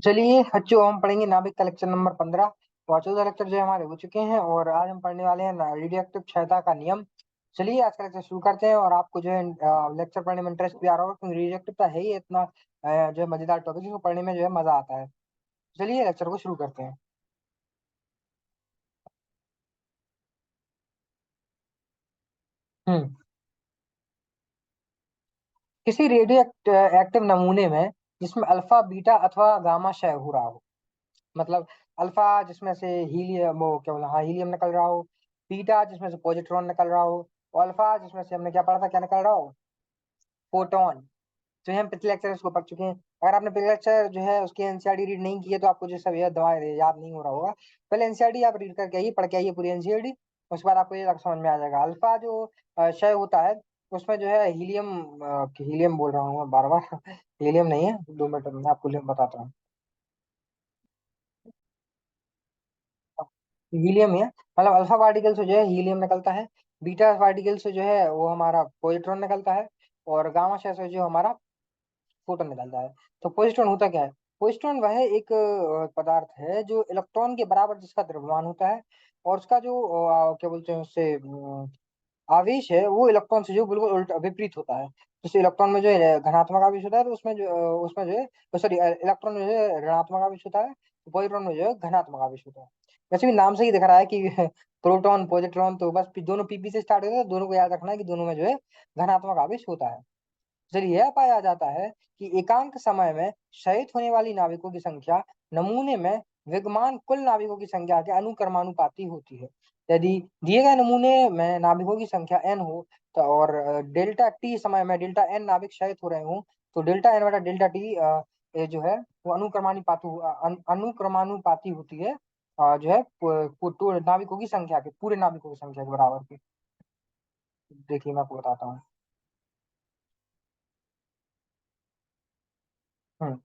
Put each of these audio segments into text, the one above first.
चलिए बच्चों, हम पढ़ेंगे नाभिक का लेक्चर नंबर 15। और 14 लेक्चर जो है हमारे हो चुके हैं, और आज हम पढ़ने वाले हैं रेडियोएक्टिव क्षयता का नियम। चलिए आज का लेक्चर शुरू करते हैं। और आपको जो है लेक्चर पढ़ने में इंटरेस्ट भी आ रहा होगा, क्योंकि रेडियोएक्टिव है ही इतना जो है मजेदार टॉपिक है, इसको पढ़ने में जो है मजा आता है। चलिए लेक्चर को शुरू करते हैं। हम्म किसी रेडियो एक्टिव नमूने में जिसमें अल्फा बीटा अथवा गामा क्षय हो रहा हो, मतलब अल्फा जिसमें से हीलियम, वो क्या बोला, हाँ हीलियम निकल रहा हो। बीटा जिसमें से पॉजिट्रॉन निकल रहा हो। और अल्फा जिसमें से हमने क्या पढ़ा था, क्या निकल रहा हो, फोटोन। तो ये हम पिछले लेक्चर उसको पढ़ चुके हैं। अगर आपने पिछले लेक्चर जो है उसकी एनसीईआरटी रीड नहीं की है, तो आपको जो सब यह दवा याद नहीं हो रहा होगा। पहले एनसीईआरटी आप रीड करके आइए, पढ़ के आइए पूरी एनसीईआरटी। उसके बाद आपको ये समझ में आ जाएगा। अल्फा जो क्षय होता है, उसमें जो है हीलियम, हीलियम बोल रहा हूँ मैं बार बार हीलियम नहीं है, 2 मिनट में आपको बताता हूँ। हीलियम है, मतलब अल्फा पार्टिकल से जो है हीलियम निकलता है। बीटा पार्टिकल से जो है वो हमारा पॉजिट्रॉन निकलता है। और गामा से जो हमारा फोटोन निकलता है। तो पॉजिट्रॉन होता क्या है? पॉजिट्रॉन वह एक पदार्थ है जो इलेक्ट्रॉन के बराबर जिसका द्रव्यमान होता है। और उसका जो क्या बोलते हैं उससे आवेश है, वो इलेक्ट्रॉन से जो बिल्कुल उल्टा विपरीत होता है। जैसे इलेक्ट्रॉन में जो है धनात्मक आवेश होता है, तो उसमें जो है, सॉरी, इलेक्ट्रॉन में जो है ऋणात्मक आवेश होता है। तो पॉजिट्रॉन में जो है धनात्मक आवेश होता है। वैसे भी नाम से ही दिख रहा है कि प्रोटॉन पॉजिट्रॉन, तो बस दोनों पीपी से स्टार्ट होता है। दोनों को याद रखना है कि दोनों में जो है धनात्मक आवेश होता है। जरिए यह पाया जाता है कि एकांक समय में क्षयित होने वाली नाविकों की संख्या नमूने में विद्यमान कुल नाविकों की संख्या के अनुक्रमानुपाती होती है। यदि दिए गए नमूने में नाविकों की संख्या n हो, तो और डेल्टा टी समय में डेल्टा n नाविक क्षयित हो रहे हों, तो डेल्टा n बटा डेल्टा टी ये जो है वो अनुक्रमानुपाती होती है, जो है नाविकों की संख्या के, पूरे नाविकों की संख्या के बराबर की। देखिए मैं आपको बताता हूँ। हम्म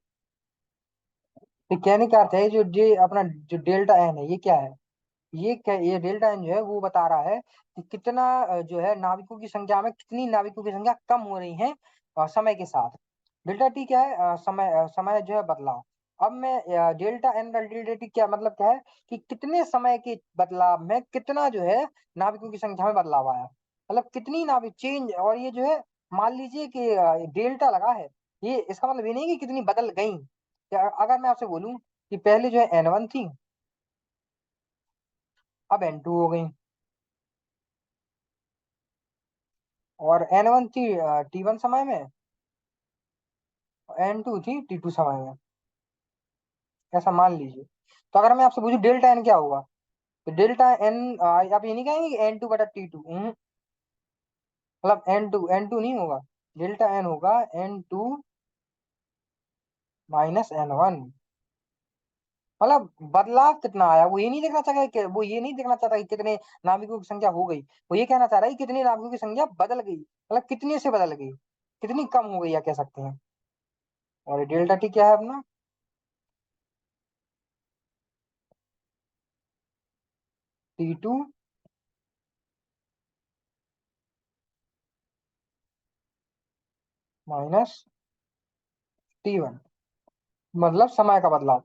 तो कहने का अर्थ है, जो अपना जो डेल्टा एन है, ये क्या है? ये डेल्टा एन जो है वो बता रहा है कि कितना जो है नाविकों की संख्या में कितनी नाविकों की संख्या कम हो रही है समय के साथ। डेल्टा टी क्या है? समय जो है बदलाव। अब मैं डेल्टा एन डेल्टा टी क्या मतलब क्या है, कि कितने समय के बदलाव में कितना जो है नाविकों की संख्या में बदलाव आया, मतलब कितनी नाविक चेंज। और ये जो है, मान लीजिए कि डेल्टा लगा है, ये इसका मतलब ये नहीं कि कितनी बदल गई। अगर मैं आपसे बोलूं कि पहले जो है N1 थी, अब N2 हो गई। और N1 थी T1 समय में, N2 थी T2 समय में, ऐसा मान लीजिए। तो अगर मैं आपसे पूछूं डेल्टा एन क्या होगा, तो डेल्टा एन, आप ये नहीं कहेंगे कि N2 बटा T2, मतलब एन टू नहीं होगा। डेल्टा एन होगा N2 - N1। मतलब बदलाव कितना आया, वो ये नहीं देखना चाहता कि वो ये नहीं देखना चाहता कि कितने नाविकों की संख्या हो गई। वो ये कहना चाह रहा है कि कितने नाविकों की संख्या बदल गई, मतलब कितने से बदल गई, कितनी कम हो गई, या कह सकते हैं। और डेल्टा टी क्या है अपना? T2 - T1, मतलब समय का बदलाव।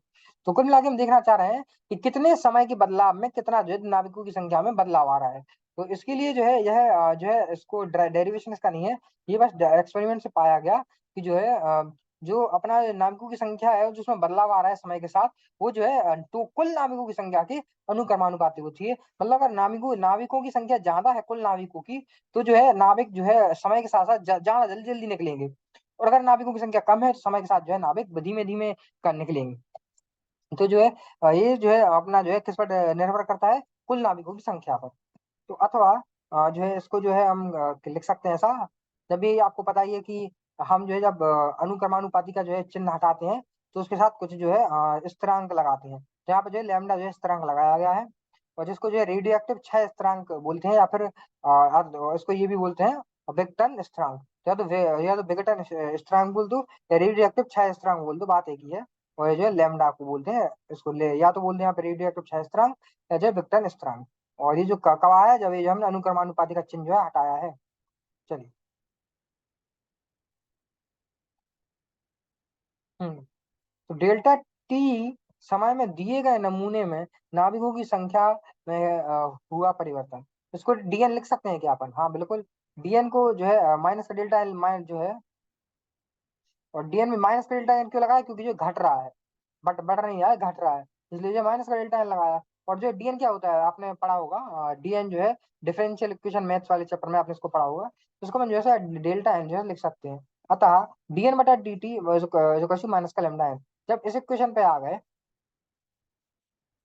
तो कुल मिला के हम देखना चाह रहे हैं कि कितने समय के बदलाव में कितना जो है नाविकों की संख्या में बदलाव आ रहा है। तो इसके लिए जो है यह जो है इसको डेरिवेशन इसका नहीं है, ये बस एक्सपेरिमेंट से पाया गया कि जो है जो अपना नाविकों की संख्या है जिसमें बदलाव आ रहा है समय के साथ, वो जो है तो कुल नाविकों की संख्या के अनुक्रमानुपाती होती है। मतलब अगर नाविकों नाविकों की संख्या ज्यादा है कुल नाविकों की, तो जो है नाविक जो है समय के साथ साथ ज्यादा जल्दी जल्दी निकलेंगे। और अगर नाविकों की संख्या कम है, तो समय के साथ जो है नाविक धीमे धीमे कर निकलेंगे। तो जो है ये जो है अपना जो है किस पर निर्भर करता है, कुल नाविकों की संख्या पर। तो अथवा जो है इसको जो है हम लिख सकते हैं ऐसा। जब भी आपको पता ही है कि हम जो है जब अनुक्रमानुपाती का जो है चिन्ह हटाते हैं, तो उसके साथ कुछ जो है स्थिरांक लगाते हैं। तो यहाँ पे जो है लैम्डा जो है स्थिरांक लगाया गया है। और जिसको जो है रेडियोएक्टिव क्षय स्थिरांक बोलते हैं, या फिर इसको ये भी बोलते हैं विघटन स्थिरांक। या तो विघटन स्थिरांक बोल दो, या रेडियोएक्टिव क्षय स्थिरांक बोल दो, बात एक ही है। और ये जो है लैम्डा को बोलते हैं, इसको ले या तो बोलते हैं यहाँ पे रेडियोएक्टिव क्षय स्थिरांक, या जो है विघटन स्थिरांक। और ये जो कब आया है, जब ये जो हमने अनुक्रमानुपाती का चिन्ह जो है हटाया है। चलिए। हम्म तो डेल्टा टी समय में दिए गए नमूने में नाभिकों की संख्या में हुआ परिवर्तन। इसको डीएन लिख सकते हैं क्या अपन? हाँ बिल्कुल। डीएन को जो है माइनस का डेल्टा एन माइनस जो है, और डीएन में माइनस का डेल्टा एन क्यों लगाया? क्योंकि जो घट रहा है, बट बढ़ नहीं रहा है, घट रहा है, इसलिए जो माइनस का डेल्टा एन लगाया। और जो डीएन क्या होता है आपने पढ़ा होगा, डीएन जो है डिफरेंशियल इक्वेशन मैथ्स वाले चैप्टर में आपने इसको पढ़ा होगा। तो इसको हम जो है डेल्टा एन जो है लिख सकते हैं। अतः डीएन बटा डी टी जो कशु माइनस का लेमडा एन। जब इस इक्वेशन पे आ गए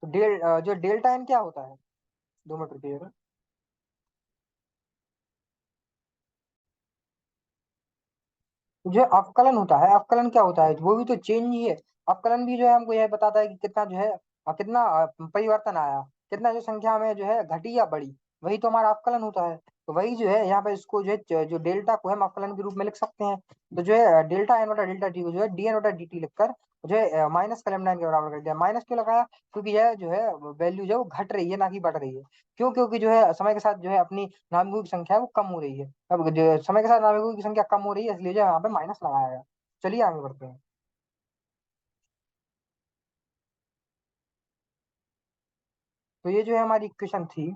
तो जो डेल्टा एन क्या होता है? 2 मिनट रुकिएगा। जो अवकलन होता है, अवकलन क्या होता है? वो भी तो चेंज ही है। अवकलन भी जो है हमको यह बताता है कि कितना जो है कितना परिवर्तन आया, कितना जो संख्या में जो है घटी या बढ़ी, वही तो हमारा अवकलन होता है। तो वही जो है यहाँ पे इसको जो है जो डेल्टा को हम अवकलन के रूप में लिख सकते हैं। तो जो है डेल्टा एन बटा डेल्टा टी को जो है डी एन बटा डी टी लिखकर जो है माइनस का लेमडा एन के बराबर कर दिया। माइनस क्यों लगाया? क्योंकि यह जो है वैल्यू जो है वो घट रही है, ना कि बढ़ रही है। क्यों? क्योंकि जो है समय के साथ जो है अपनी नाभिकों की संख्या है वो कम हो रही है। अब जो समय के साथ नाभिकों की संख्या कम हो रही है, इसलिए जो यहाँ पे माइनस लगाया गया। चलिए आगे बढ़ते हैं। तो ये जो है हमारी इक्वेशन थी।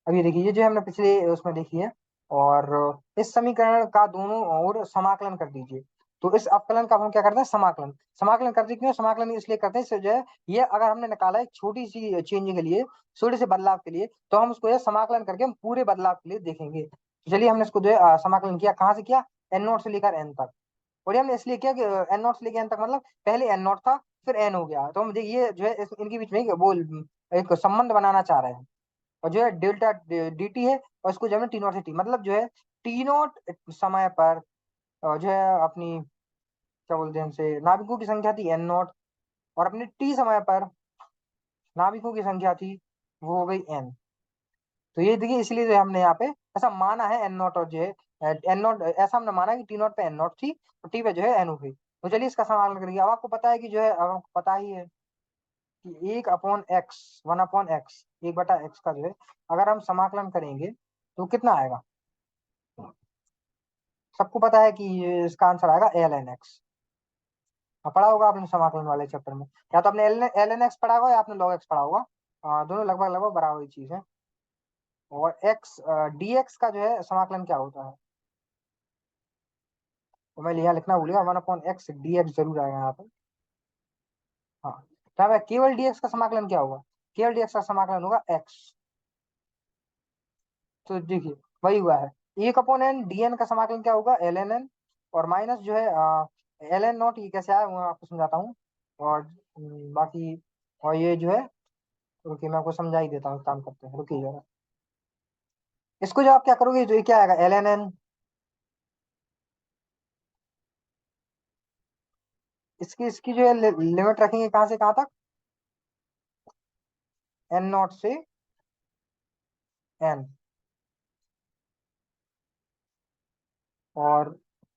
अब ये देखिए, ये जो है हमने पिछले उसमें देखी है। और इस समीकरण का दोनों ओर समाकलन कर दीजिए। तो इस अवकलन का हम क्या करते हैं? समाकलन। समाकलन करते क्यों? समाकलन इसलिए करते हैं, इससे जो है ये अगर हमने निकाला एक छोटी सी चेंज के लिए, छोटे से बदलाव के लिए, तो हम उसको ये समाकलन करके हम पूरे बदलाव के लिए देखेंगे। तो चलिए हमने इसको जो है समाकलन किया। कहाँ से किया? एन नोट से लेकर एन तक। और ये हमने इसलिए किया कि एन नॉट से लेके एन तक, मतलब पहले एन नॉट था, फिर एन हो गया। तो हम देखिए जो है इनके बीच में वो एक संबंध बनाना चाह रहे हैं। और जो है डेल्टा डी टी है, और इसको जो है टी नॉट से टी, मतलब जो है टी नॉट समय पर जो है अपनी क्या बोलते हैं इनसे, नाभिकों की संख्या थी एन नॉट, और अपने टी समय पर नाभिकों की संख्या थी वो हो गई एन। तो ये देखिए इसलिए जो है हमने यहाँ पे ऐसा माना है एन नॉट, और जो है एन नॉट ऐसा हमने माना है कि टी नॉट पे एन नॉट थी और टी पे जो है एन हो गई। तो चलिए इसका समाकलन करेंगे। अब आपको पता है कि जो है, अब आपको पता ही है कि 1/x, 1/x, 1/x का जो है अगर हम समाकलन करेंगे तो कितना आएगा? सबको पता है कि इसका आंसर आएगा एल एन एक्स। पढ़ा होगा आपने समाकलन वाले चैप्टर में, या तो आपने एल एन एक्स पढ़ा होगा या आपने लॉग एक्स पढ़ा होगा। दोनों लगभग लगभग बराबर ही चीज है। और एक्स डी एक्स का जो है समाकलन क्या होता है? तो मैं यहाँ लिखना भूलिएगा, 1/x डी एक्स जरूर आएगा यहाँ पे। हाँ। तो यहाँ पे केवल डीएक्स का समाकलन क्या होगा? केवल डीएक्स का समाकलन होगा एक्स। तो देखिए वही हुआ है। 1/n डी एन का समाकलन क्या होगा? L N N. और माइनस जो है एल एन नॉट, ये कैसे आया वो मैं आपको समझाता हूँ। और बाकी, और ये जो है, रुकिए मैं आपको समझा ही देता हूँ, काम करते हैं, रुकिए जरा। इसको जो आप क्या करोगे, तो ये क्या आएगा? L N N. इसकी इसकी जो है लिमिट रखेंगे कहाँ से कहाँ तक? एन नॉट से एन, और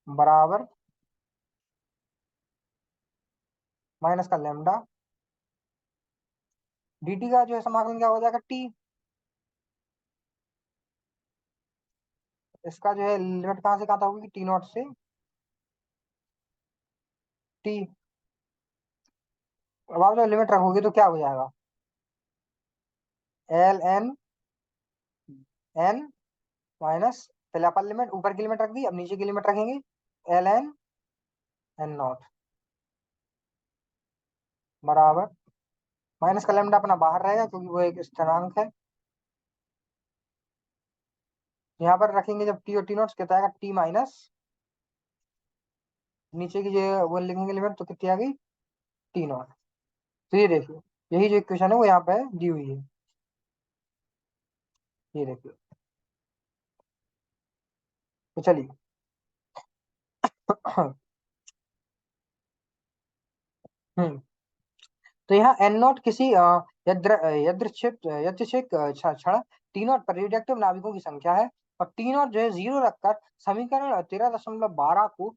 बराबर माइनस का लेमडा dt का जो है समाकलन क्या हो जाएगा? टी। इसका जो है लिमिट कहाँ से कहाँ तक होगी? टी नॉट से टी। अब आप जो लिमिट रखोगे तो क्या हो जाएगा? एल एन एन माइनस, पहले अपर लिमिट, ऊपर की लिमिट रख दी, अब नीचे की लिमिट रखेंगे। एल एन एन नॉट बराबर माइनस का लेमडा अपना बाहर रहेगा क्योंकि वो एक स्थिरांक है। यहाँ पर रखेंगे जब टी और टी नॉट, कितना आएगा? टी माइनस, नीचे की जो वो लिखेंगे लिमिट, तो कितनी आ गई? T not. तो ये देखिए, यही जो इक्वेशन है वो यहाँ पे दी हुई है। ये देखिए। तो चलिए हम्म। तो यहाँ एन नॉट किसी यादृच्छिक क्षण टी नॉट पर रेडियोएक्टिव नाभिकों की संख्या है। और टी नॉट जो है 0 रखकर समीकरण 13.12 को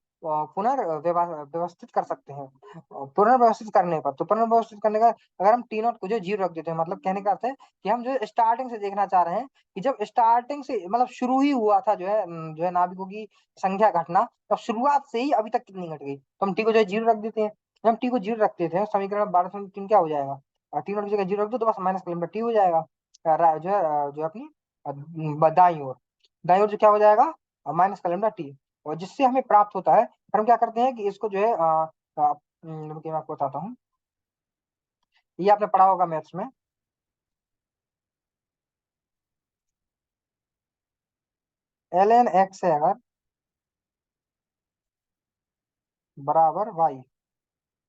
पुनर्व्यवस्थित कर सकते हैं। पुनर्व्यवस्थित करने पर, तो पुनर्व्यवस्थित करने का, अगर हम टी नॉट को जो 0 रख देते हैं, मतलब कहने का अर्थ है कि हम जो है स्टार्टिंग से देखना चाह रहे हैं कि जब स्टार्टिंग से मतलब शुरू ही हुआ था जो है नाभिकों की संख्या घटना, तो शुरुआत से ही अभी तक कितनी घट गई, तो हम टी को जो है 0 रख देते हैं। जब हम टी को जीरो रखते थे समीकरण 12 क्या हो जाएगा, टी नॉट की जगह जीरो रख दो तो बस माइनस का लैम्डा टी हो जाएगा। जो है जो अपनी दाई ओर जो क्या हो जाएगा, माइनस का लैम्डा टी। और जिससे हमें प्राप्त होता है, फिर हम क्या करते हैं कि इसको जो है रुकिए मैं आपको बताता हूँ। ये आपने पढ़ा होगा मैथ्स में, एल एन एक्स है अगर बराबर वाई,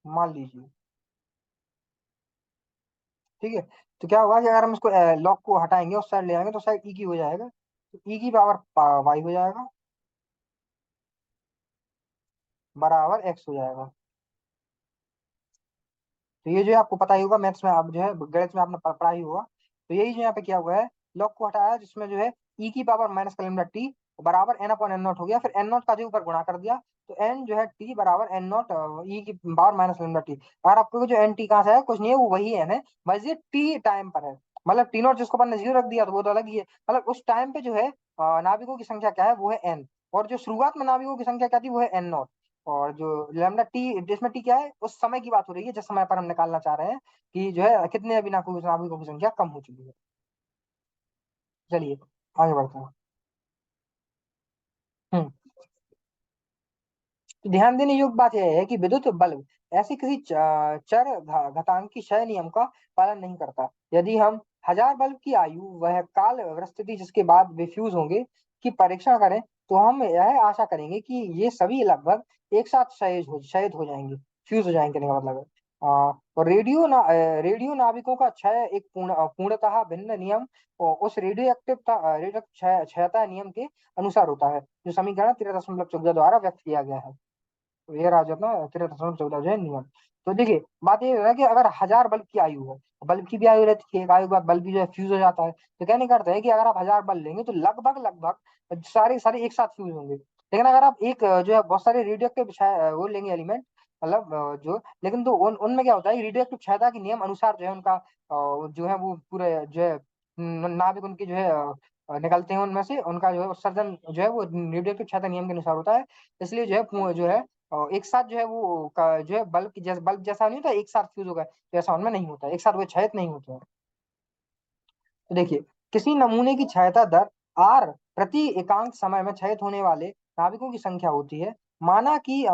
मान लीजिए, ठीक है। तो क्या होगा कि अगर हम इसको लॉग को हटाएंगे उस साइड ले आएंगे तो साइड ई की हो जाएगा, तो ई की पावर वाई हो जाएगा बराबर एक्स हो जाएगा। तो ये जो है आपको पता ही होगा मैथ्स में, आप जो है गणित में आपने पढ़ा ही होगा। तो यही जो यहाँ पे किया हुआ है, लॉग को हटाया जिसमें जो है ई की पावर माइनस का लैम्डा टी बराबर एन अपॉन एन नॉट हो गया, फिर एन नॉट का जो ऊपर गुणा कर दिया, तो एन जो है टी बराबर एन नॉट ई की पावर माइनस लैम्डा टी। और आपको जो एन टी कहाँ से है, कुछ नहीं है, वो वही एन है, बस ये टी टाइम पर है। मतलब टी नॉट जिसको अपन ने जीरो रख दिया तो वो तो अलग ही है, मतलब उस टाइम पे जो है नाभिकों की संख्या क्या है, वो है एन। और जो शुरुआत में नाभिकों की संख्या क्या थी, वो है एन नॉट। और जो लैम्डा टी, जिसमें टी क्या है, उस समय की बात हो रही है जिस समय पर हम निकालना चाह रहे हैं कि जो है कितने अभी नाभिकों की संख्या कम हो चुकी है। चलिए आगे बढ़ते हैं। हम्म। तो ध्यान देने योग्य बात यह है कि विद्युत बल्ब ऐसे किसी चर घातांकी क्षय नियम का पालन नहीं करता। यदि हम 1000 बल्ब की आयु वह काल स्थिति जिसके बाद वे फ्यूज होंगे की परीक्षण करें, तो हम यह आशा करेंगे कि ये सभी लगभग एक साथ क्षय हो जाएंगे, फ्यूज हो जाएंगे, कहने का मतलब है। और रेडियो नाभिकों का क्षय एक पूर्णतः भिन्न नियम और उस रेडियो एक्टिव रेडियो क्षयता नियम के अनुसार होता है, जो समीकरण 13.14 द्वारा व्यक्त किया गया है। तो ये रहा जो अपना 13.14 जो है नियम। तो देखिए बात ये है कि अगर 1000 बल्ब की आयु है, बल्ब की भी आयु रहती है, एक आयु के बाद बल्ब भी जो है फ्यूज हो जाता है, तो कहने का अर्थ है कि अगर आप 1000 बल्ब लेंगे तो लगभग लगभग सारे सारे एक साथ फ्यूज होंगे। लेकिन अगर आप एक जो है बहुत सारे रेडियो एक्टिव वो लेंगे एलिमेंट, मतलब जो, लेकिन तो उनमें क्या होता है, रेडियो एक्टिव क्षयता के नियम अनुसार जो है उनका जो है वो पूरे जो है नाभिक उनके जो है निकलते हैं उनमें से, उनका जो है उत्सर्जन जो है वो रेडियो एक्टिव क्षयता नियम के अनुसार होता है। इसलिए जो है जो है और एक साथ जो है वो जो है बल्ब जैसा नहीं होता एक साथ फ्यूज होगा, तो ऐसा उनमें नहीं होता, एक साथ वो क्षयित नहीं होते हैं। तो देखिए किसी नमूने की क्षयता दर आर प्रति एकांक समय में क्षयित होने वाले नाभिकों की संख्या होती है। माना कि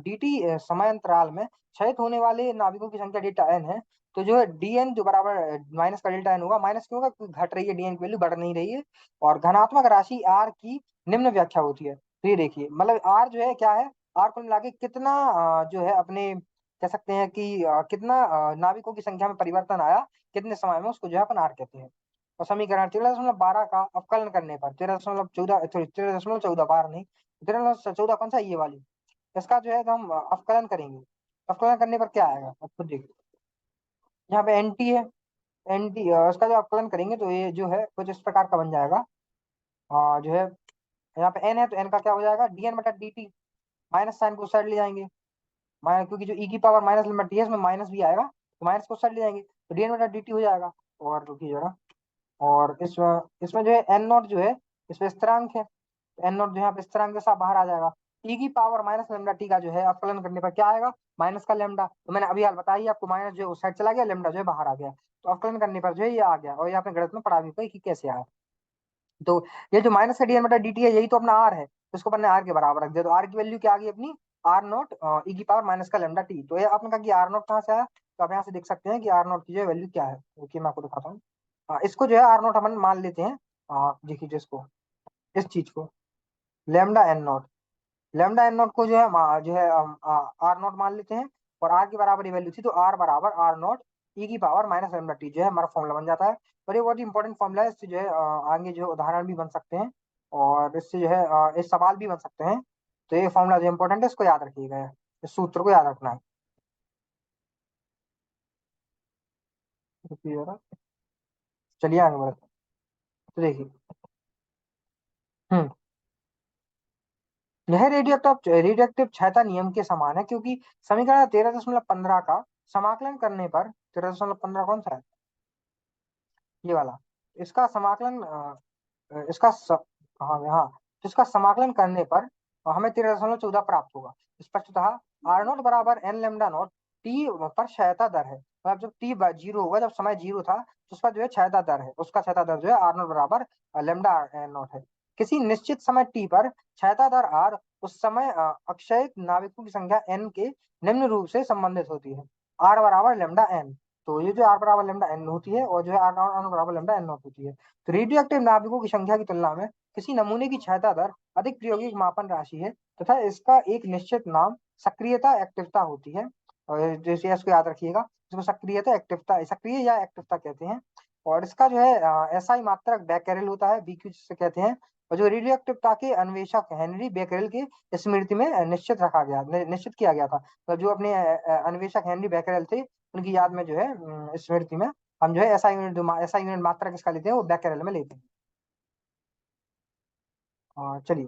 डीटी समय अंतराल में क्षयित होने वाले नाभिकों की संख्या डेल्टा एन है, तो जो है डीएन जो बराबर माइनस का डेल्टा एन होगा, माइनस क्यों होगा, क्योंकि घट रही है, डीएन की वैल्यू बढ़ नहीं रही है। और धनात्मक राशि आर की निम्न व्याख्या होती है। तो ये देखिए मतलब आर जो है क्या है, आर को मिला के कितना जो है अपने कह सकते हैं कि कितना नाभिकों की संख्या में परिवर्तन आया कितने समय में, उसको जो है अपन आर कहते हैं। और समीकरण 13.12 का अवकलन करने पर 13.14 सॉरी 13.14 बार नहीं, 13.14 कौन सा, ये वाली, इसका जो है तो हम अवकलन करेंगे। अवकलन करने पर क्या आएगा अब खुद देखिए, यहाँ पे एन टी है, एन टी इसका जो अवकलन करेंगे तो ये जो है कुछ इस प्रकार का बन जाएगा। जो है यहाँ पे एन है तो एन का क्या हो जाएगा, डी एन बटा डी टी, माइनस साइन को उस साइड ले जाएंगे, माइनस क्योंकि जो ई की पावर माइनस लिमिट टी है इसमें माइनस भी आएगा, तो माइनस को उस साइड ले जाएंगे तो डी एन बटा डी टी हो जाएगा। और रुकिए जरा, और इसमें जो है एन नॉट जो है इसमें स्थिरांक है, एन नॉट जो है यहाँ पे स्थिरांक के साथ बाहर आ जाएगा। टी की पावर माइनस लेमडा टी का जो है अवकलन करने पर क्या आएगा, माइनस का लेमडा, तो मैंने अभी हाल बताई आपको, माइनस जो है उस साइड चला गया, लेमडा जो है बाहर आ गया, तो अवकलन करने पर जो है ये आ गया, और ये आपने गणित में पढ़ा भी होगा कि कैसे आया। तो ये जो माइनस का डी एन बटा डी टी है यही तो अपना आर है, तो इसको अपन ने आर के बराबर रख दिया, तो आर की वैल्यू क्या आ गई अपनी, आर नॉट ई की पावर माइनस का लेमडा टी। तो ये आपने कहा कि आर नॉट कहाँ से आया, तो आप यहाँ से देख सकते हैं कि आर नॉट की जो है वैल्यू क्या है, ओके मैं आपको दिखाता हूँ। इसको जो है आर नॉट अपन मान लेते हैं, देखिए जिसको इस चीज को lambda N naught, lambda N naught को जो है जो है आर नॉट मान लेते हैं, और आर की बराबर ये वैल्यू थी, तो आर बराबर आर नॉट ई की पावर माइनस लेमडा टी जो है हमारा फॉर्मूला बन जाता है। और ये बहुत ही इंपॉर्टेंट फॉर्मूला है, इससे जो है आगे जो है उदाहरण भी बन सकते हैं, और इससे जो है इस सवाल भी बन सकते हैं। तो ये फॉर्मूला जो इंपॉर्टेंट है इसको याद रखिएगा, इस सूत्र को याद रखना है। रुकिए जरा, चलिए आगे बढ़ते हैं। तो देखिए हम्म, यह रेडियोएक्टिव क्षयता नियम के समान है, क्योंकि समीकरण 13.15 का समाकलन करने पर, 13.15 कौन सा है, ये वाला, इसका समाकलन इसका हाँ हाँ, तो इसका समाकलन करने पर हमें 13.14 प्राप्त होगा। स्पष्टतः आर नॉट बराबर एन लेमडा नॉट टी पर क्षयता दर है, मतलब जब टी जीरो होगा, जब समय जीरो था, तो उसका जो है क्षयता दर है, उसका क्षयता दर जो है आर नॉट बराबर लेमडा नॉट है। किसी निश्चित समय टी पर क्षयता दर आर उस समय अक्षय नाविकों की संख्या एन के निम्न रूप से संबंधित होती है। आर बराबर लेमडा एन, तो ये जो आर बराबर लेमडा एन होती है और जो है आर नॉट बराबर लेमडा एन नॉट होती है। तो रेडियो एक्टिव नाभिकों की संख्या की तुलना में किसी नमूने की क्षयता दर अधिक प्रायोगिक मापन राशि है तथा इसका एक निश्चित नाम सक्रियता एक्टिवता होती है। और जैसे इसको याद रखिएगा, इसको सक्रियता एक्टिवता, सक्रिय या एक्टिवता कहते हैं। और इसका जो है एसआई मात्रक बैकेरेल होता है, बीक्यू जिसे कहते हैं। और जो रेडियो एक्टिवता के अन्वेषक हेनरी बैकेरेल की स्मृति में निश्चित किया गया था। तो जो अपने अन्वेषक हेनरी बैकेरेल थे, उनकी याद में जो है स्मृति में हम जो है ऐसा यूनिट मात्रा किसका लेते हैं, वो बैकेरेल में लेते हैं। चलिए,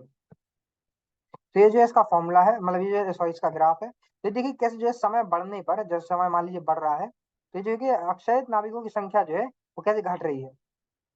तो ये जो है इसका फॉर्मूला है, मतलब ये जो सॉरी इसका ग्राफ है। तो देखिए कैसे जो है समय बढ़ने पर, जब समय मान लीजिए बढ़ रहा है, तो जो है कि अक्षयित नाविकों की संख्या जो है वो कैसे घट रही है,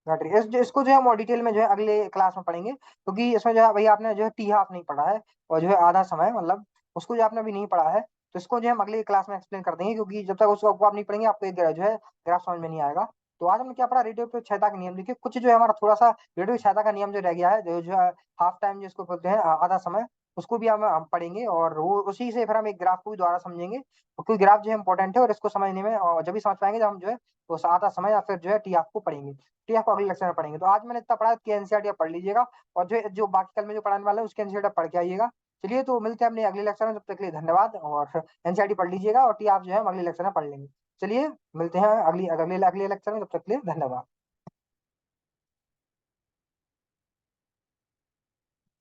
घट रही है। इसको जो है हम और डिटेल में जो है अगले क्लास में पढ़ेंगे, क्योंकि इसमें जो है भाई आपने जो है टी हाफ नहीं पढ़ा है, और जो है आधा समय मतलब उसको जो आपने अभी नहीं पढ़ा है, तो इसको जो है हम अगले क्लास में एक्सप्लेन कर देंगे, क्योंकि जब तक उसको आप नहीं पढ़ेंगे आपको एक जो है ग्राफ समझ में नहीं आएगा। तो आज हमने क्या पढ़ा, रेडियो पे क्षयता का नियम। देखिए कुछ जो है हमारा थोड़ा सा रेडियो क्षयता का नियम जो रह गया है, जो है हाफ टाइम जिसको बोलते हैं आधा समय, उसको भी हम पढ़ेंगे, और वो उसी से फिर हम एक ग्राफ को भी दोबारा समझेंगे, क्योंकि ग्राफ जो है इंपॉर्टेंट है, और इसको समझने में जब भी समझ पाएंगे जब हम जो है वो आधा समय या फिर जो है टी आपको पढ़ेंगे। टी आपको अगले लेक्चर में पढ़ेंगे। तो आज मैंने इतना पढ़ा कि एनसीईआरटी आप पढ़ लीजिएगा, और जो जो बाकी कल में जो पढ़ाने वाला है उसके एनसीईआरटी आप पढ़ के आइएगा। चलिए, तो मिलते हैं अपने अगले लेक्चर में, तब तक के लिए धन्यवाद। और एनसीईआरटी पढ़ लीजिएगा, और टी आप जो है हम अगले लेक्चर में पढ़ लेंगे। चलिए, मिलते हैं अगले अगले लेक्चर में, तब तक के लिए धन्यवाद।